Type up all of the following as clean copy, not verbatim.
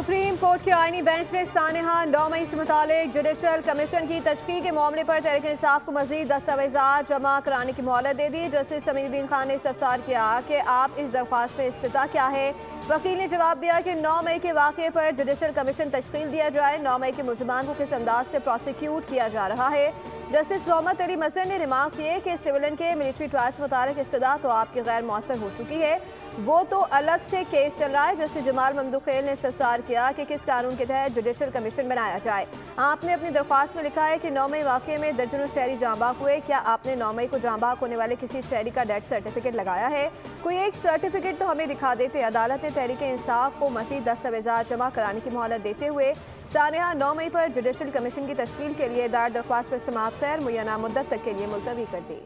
Supreme court के आईनी bench ने सानेहा 9 मई से मुतालिक जुडिशल कमीशन की तश्कील के मामले पर तहरीक इंसाफ को मजीद दस्तावेजात जमा कराने की मोहलत दे दी। जस्टिस समीरुद्दीन खान ने इस्तफसार किया कि आप इस दरख्वास्त में इस्तिता क्या है। वकील ने जवाब दिया कि 9 मई के वाक़े पर जुडिशल कमीशन तश्कील दिया जाए। 9 मई के मुलजमान को किस अंदाज से प्रोसिक्यूट किया जा रहा है। जस्टिस मोहम्मद अली मजहर ने रिमार्क किए कि सिविलन के मिलिट्री ट्रायल से मुतालिक इस्तदा तो आपकी गैर मौसर हो चुकी है, वो तो अलग से केस चल रहा है। जस्टिस जमाल ममदूखेल ने इस्तफसार किया कि किस कानून के तहत जुडिशल कमीशन बनाया जाए। आपने अपनी दरख्वास्त में लिखा है कि 9 मई वाक़े में दर्जनों शहरी जांबाक हुए। क्या आपने 9 मई को जांबाक होने वाले किसी शहरी का डेथ सर्टिफिकेट लगाया है? कोई एक सर्टिफिकेट तो हमें दिखा देते। अदालत ने तहरीक इंसाफ को मज़ीद दस्तावेजात जमा कराने की मोहलत देते हुए सानेहा 9 मई पर जुडिशल कमीशन की तश्कील के लिए दायर दरख्वास्त पर समाअत खैर मुय्यना मुद्दत तक के लिए मुलतवी कर दी।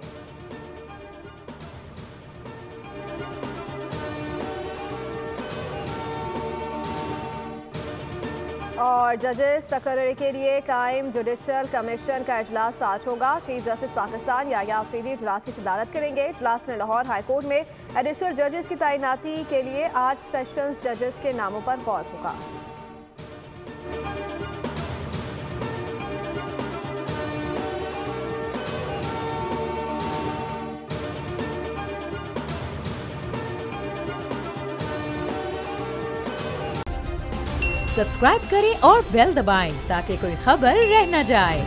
और जजेस तकर्री के लिए कायम जुडिशल कमीशन का इजलास आज होगा। चीफ जस्टिस पाकिस्तान याह्या अफरीदी इजलास की सदारत करेंगे। इजलास में लाहौर हाई कोर्ट में एडिशनल जजेस की तैनाती के लिए 8 सेशंस जजेस के नामों पर गौर होगा। सब्सक्राइब करें और बेल दबाएं ताकि कोई खबर रह न जाए।